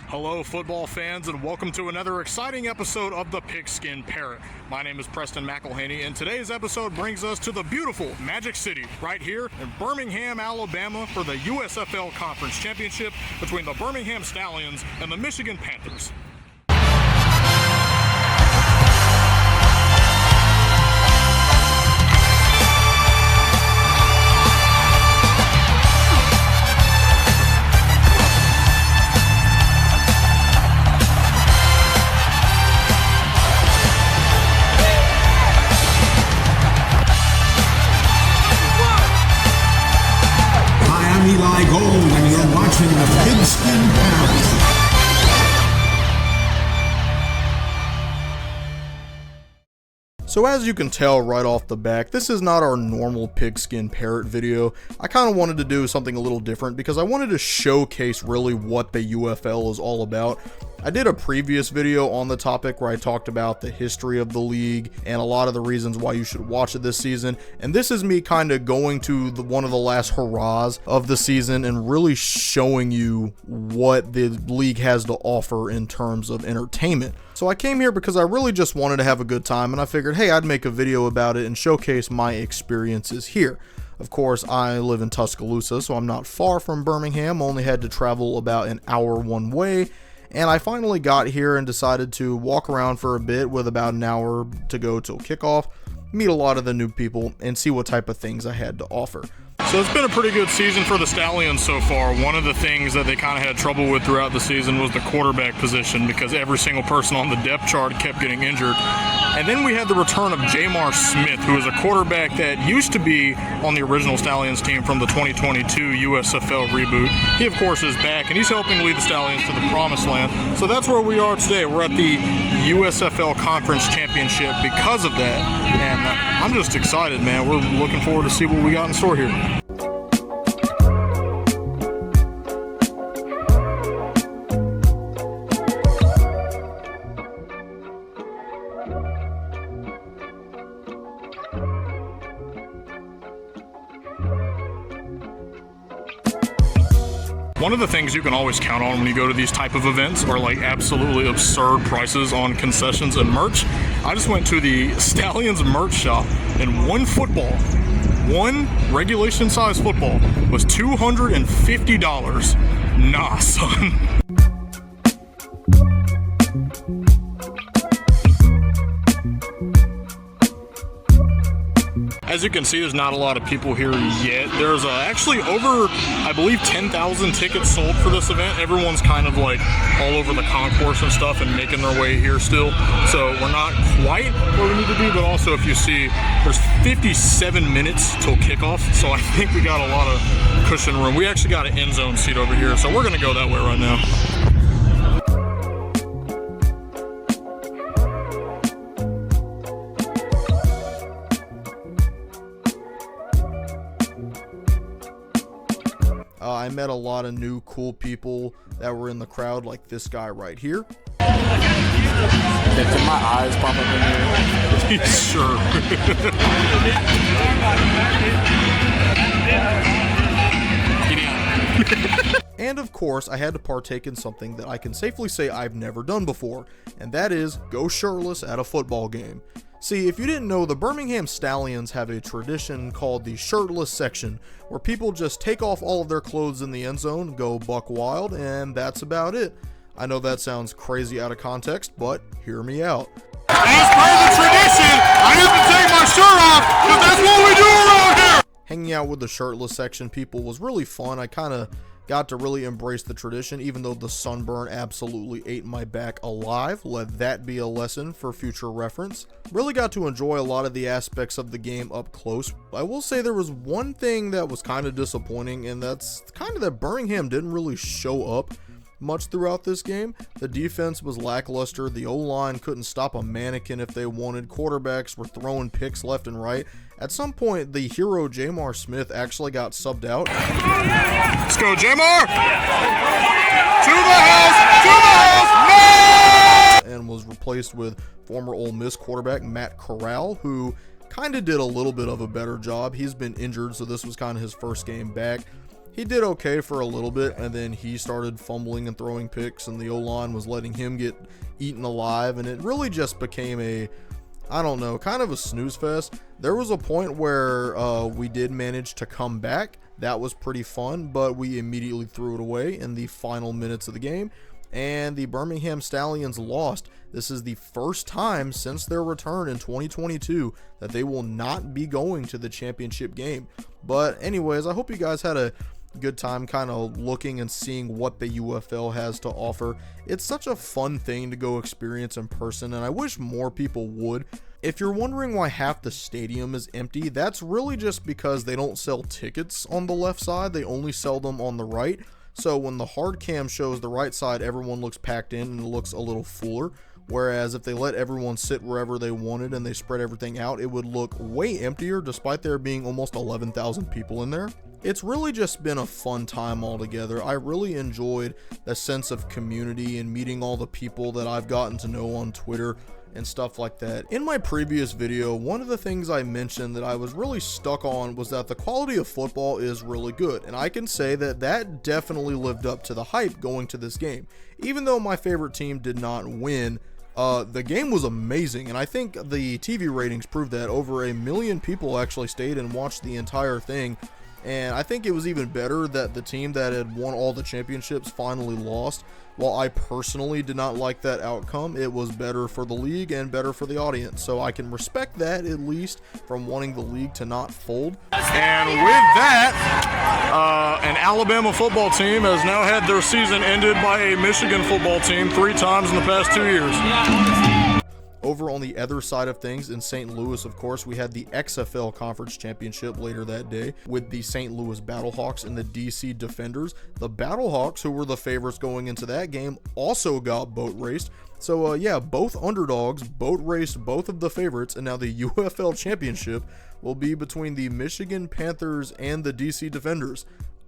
Hello, football fans, and welcome to another exciting episode of the Pigskin Parrot. My name is Preston McElhaney, and today's episode brings us to the beautiful Magic City, right here in Birmingham, Alabama, for the USFL Conference Championship between the Birmingham Stallions and the Michigan Panthers. Eli Gold, and you're watching the Pigskin Parrot. So as you can tell right off the back, this is not our normal Pigskin Parrot video. I kind of wanted to do something a little different because I wanted to showcase really what the UFL is all about. I did a previous video on the topic where I talked about the history of the league and a lot of the reasons why you should watch it this season. And this is me kind of going to one of the last hurrahs of the season and really showing you what the league has to offer in terms of entertainment. So I came here because I really just wanted to have a good time, and I figured, hey, I'd make a video about it and showcase my experiences here. Of course, I live in Tuscaloosa, so I'm not far from Birmingham, only had to travel about an hour one way. And I finally got here and decided to walk around for a bit with about an hour to go till kickoff, meet a lot of the new people, and see what type of things I had to offer. So it's been a pretty good season for the Stallions so far. One of the things that they kind of had trouble with throughout the season was the quarterback position because every single person on the depth chart kept getting injured. And then we had the return of Jamar Smith, who is a quarterback that used to be on the original Stallions team from the 2022 USFL reboot. He, of course, is back, and he's helping lead the Stallions to the promised land. So that's where we are today. We're at the USFL Conference Championship because of that. And I'm just excited, man. We're looking forward to see what we got in store here. One of the things you can always count on when you go to these type of events are like absolutely absurd prices on concessions and merch. I just went to the Stallions merch shop and one regulation size football was $250. Nah, son. As you can see, there's not a lot of people here yet. There's actually over, I believe, 10,000 tickets sold for this event. Everyone's kind of like all over the concourse and stuff and making their way here still. So we're not quite where we need to be, but also if you see, there's 57 minutes till kickoff. So I think we got a lot of cushion room. We actually got an end zone seat over here, so we're gonna go that way right now. I met a lot of new cool people that were in the crowd, like this guy right here. Can my eyes pop up in here? Sure. And of course, I had to partake in something that I can safely say I've never done before, and that is go shirtless at a football game. See, if you didn't know, the Birmingham Stallions have a tradition called the shirtless section, where people just take off all of their clothes in the end zone, go buck wild, and that's about it. I know that sounds crazy out of context, but hear me out. As per the tradition, I have to take my shirt off, because that's what we do around here! Hanging out with the shirtless section people was really fun. I kind of got to really embrace the tradition, even though the sunburn absolutely ate my back alive. Let that be a lesson for future reference. Really got to enjoy a lot of the aspects of the game up close. I will say there was one thing that was kind of disappointing, and that's kind of that Birmingham didn't really show up much throughout this game. The defense was lackluster. The O-line couldn't stop a mannequin if they wanted. Quarterbacks were throwing picks left and right. At some point, the hero Jamar Smith actually got subbed out. Let's go, Jamar! To the house! No! And was replaced with former Ole Miss quarterback Matt Corral, who kind of did a little bit of a better job. He's been injured, so this was kind of his first game back. He did okay for a little bit, and then he started fumbling and throwing picks, and the O-line was letting him get eaten alive, and it really just became a, I don't know, kind of a snooze fest. There was a point where we did manage to come back. That was pretty fun, but we immediately threw it away in the final minutes of the game, and the Birmingham Stallions lost. This is the first time since their return in 2022 that they will not be going to the championship game. But anyways, I hope you guys had a good time kind of looking and seeing what the UFL has to offer. It's such a fun thing to go experience in person, and I wish more people would. If you're wondering why half the stadium is empty, that's really just because they don't sell tickets on the left side. They only sell them on the right. So when the hard cam shows the right side, everyone looks packed in and it looks a little fuller. Whereas if they let everyone sit wherever they wanted and they spread everything out, it would look way emptier despite there being almost 11,000 people in there. It's really just been a fun time altogether. I really enjoyed the sense of community and meeting all the people that I've gotten to know on Twitter and stuff like that. In my previous video, one of the things I mentioned that I was really stuck on was that the quality of football is really good, and I can say that that definitely lived up to the hype going to this game. Even though my favorite team did not win, the game was amazing, and I think the TV ratings proved that. Over 1 million people actually stayed and watched the entire thing. And I think it was even better that the team that had won all the championships finally lost. While I personally did not like that outcome, it was better for the league and better for the audience. So I can respect that, at least, from wanting the league to not fold. And with that, an Alabama football team has now had their season ended by a Michigan football team 3 times in the past 2 years. Over on the other side of things, in St. Louis, of course, we had the USFL Conference Championship later that day with the St. Louis Battlehawks and the DC Defenders. The Battlehawks, who were the favorites going into that game, also got boat raced. So yeah, both underdogs boat raced both of the favorites, and now the UFL Championship will be between the Michigan Panthers and the DC Defenders.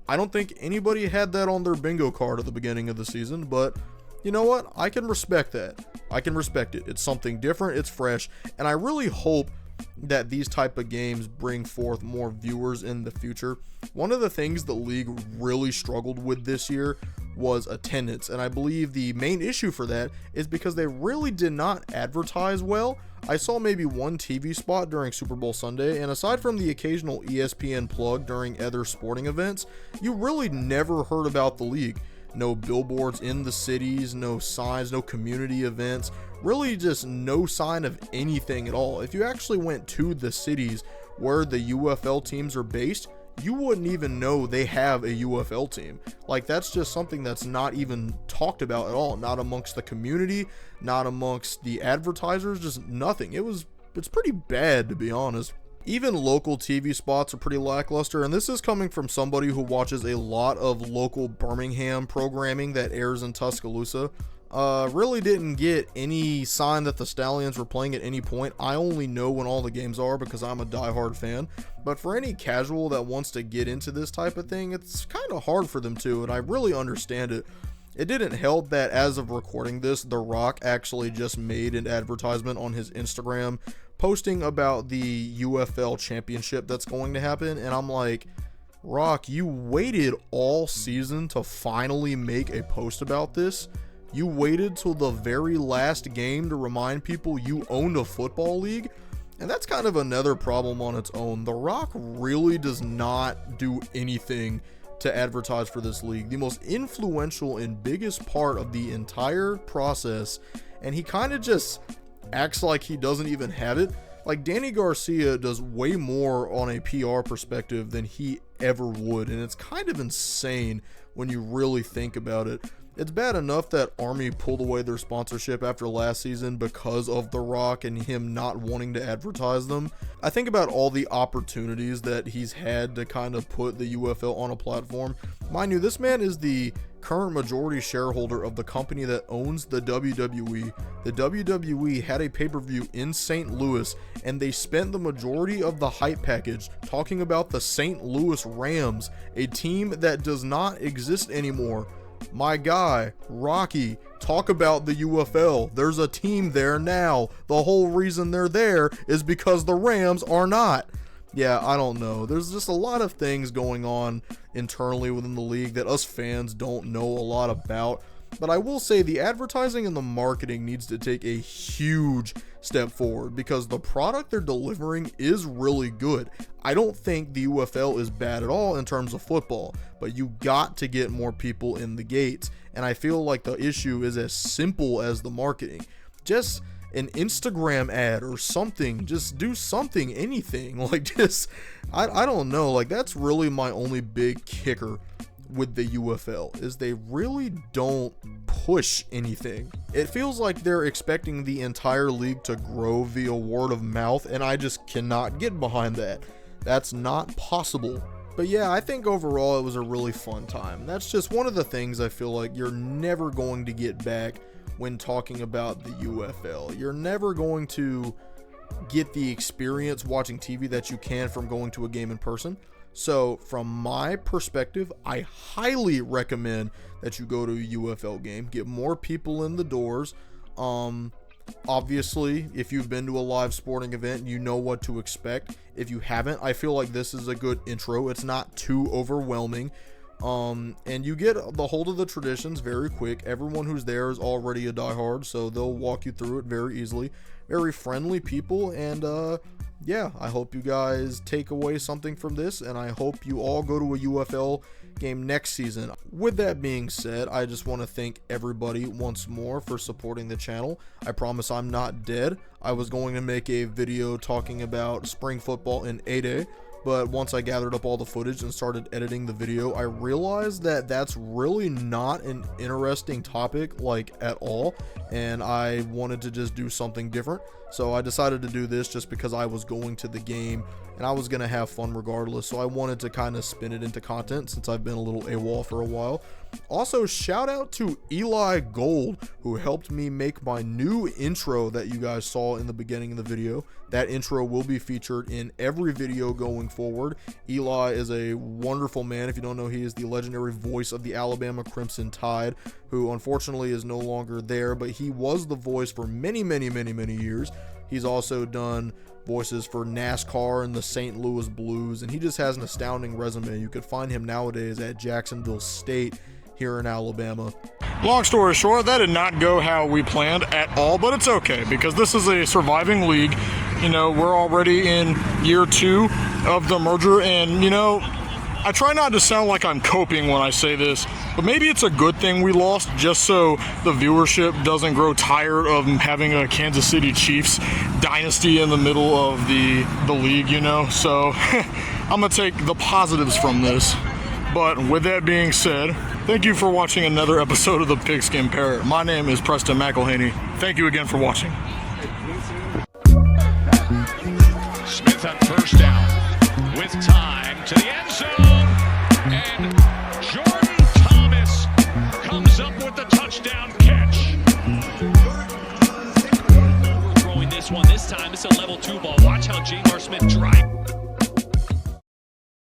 I don't think anybody had that on their bingo card at the beginning of the season, but you know what? I can respect that. I can respect it. It's something different, it's fresh, and I really hope that these type of games bring forth more viewers in the future. One of the things the league really struggled with this year was attendance, and I believe the main issue for that is because they really did not advertise well. I saw maybe one TV spot during Super Bowl Sunday, and aside from the occasional ESPN plug during other sporting events, you really never heard about the league. No billboards in the cities, no signs, no community events, really just no sign of anything at all. If you actually went to the cities where the UFL teams are based, you wouldn't even know they have a UFL team. Like, that's just something that's not even talked about at all, not amongst the community, not amongst the advertisers, just nothing. It's pretty bad, to be honest. Even local TV spots are pretty lackluster, and this is coming from somebody who watches a lot of local Birmingham programming that airs in Tuscaloosa. Really didn't get any sign that the Stallions were playing at any point. I only know when all the games are because I'm a diehard fan, but for any casual that wants to get into this type of thing, it's kind of hard for them to, and I really understand it. It didn't help that as of recording this, The Rock actually just made an advertisement on his Instagram posting about the UFL championship that's going to happen, and I'm like, Rock, you waited all season to finally make a post about this? You waited till the very last game to remind people you owned a football league? And that's kind of another problem on its own. The Rock really does not do anything to advertise for this league. The most influential and biggest part of the entire process, and he kind of just acts like he doesn't even have it. Like, Danny Garcia does way more on a PR perspective than he ever would, and it's kind of insane when you really think about it. It's bad enough that Army pulled away their sponsorship after last season because of The Rock and him not wanting to advertise them. I think about all the opportunities that he's had to kind of put the UFL on a platform. Mind you, this man is the current majority shareholder of the company that owns the WWE. The WWE had a pay-per-view in St. Louis, and they spent the majority of the hype package talking about the St. Louis Rams, a team that does not exist anymore. My guy, Rocky, talk about the UFL. There's a team there now. The whole reason they're there is because the Rams are not. yeah, I don't know. There's just a lot of things going on internally within the league that us fans don't know a lot about. But I will say the advertising and the marketing needs to take a huge step forward because the product they're delivering is really good. I don't think the UFL is bad at all in terms of football, but you got to get more people in the gates. And I feel like the issue is as simple as the marketing. Just an Instagram ad or something, just do something, anything. Like, just, I don't know. Like, that's really my only big kicker with the UFL, is they really don't push anything. It feels like they're expecting the entire league to grow via word of mouth, and I just cannot get behind that. That's not possible. But yeah, I think overall it was a really fun time. That's just one of the things I feel like you're never going to get back when talking about the UFL. You're never going to get the experience watching TV that you can from going to a game in person. So from my perspective, I highly recommend that you go to a UFL game, get more people in the doors. Obviously, if you've been to a live sporting event, you know what to expect. If you haven't, I feel like this is a good intro. It's not too overwhelming. And you get the hold of the traditions very quick. Everyone who's there is already a diehard, so they'll walk you through it very easily. Very friendly people, and yeah, I hope you guys take away something from this, and I hope you all go to a UFL game next season. With that being said, I just want to thank everybody once more for supporting the channel. I promise I'm not dead. I was going to make a video talking about spring football in A-Day, but once I gathered up all the footage and started editing the video, I realized that that's really not an interesting topic, like, at all, and I wanted to just do something different. So I decided to do this just because I was going to the game and I was going to have fun regardless. So I wanted to kind of spin it into content since I've been a little AWOL for a while. Also, shout out to Eli Gold, who helped me make my new intro that you guys saw in the beginning of the video. That intro will be featured in every video going forward. Eli is a wonderful man. If you don't know, he is the legendary voice of the Alabama Crimson Tide, who unfortunately is no longer there, but he was the voice for many years. He's also done voices for NASCAR and the St. Louis Blues, and he just has an astounding resume. You could find him nowadays at Jacksonville State here in Alabama. Long story short, that did not go how we planned at all, but it's okay because this is a surviving league. You know, we're already in year 2 of the merger, and you know, I try not to sound like I'm coping when I say this, but maybe it's a good thing we lost just so the viewership doesn't grow tired of having a Kansas City Chiefs dynasty in the middle of the league, you know? So I'm going to take the positives from this. But with that being said, thank you for watching another episode of the Pigskin Parrot. My name is Preston McElhaney. Thank you again for watching. Smith on first down with time to the end zone, and Jordan Thomas comes up with the touchdown catch. We're throwing this one this time. It's a level 2 ball. Watch how J.R. Smith drives.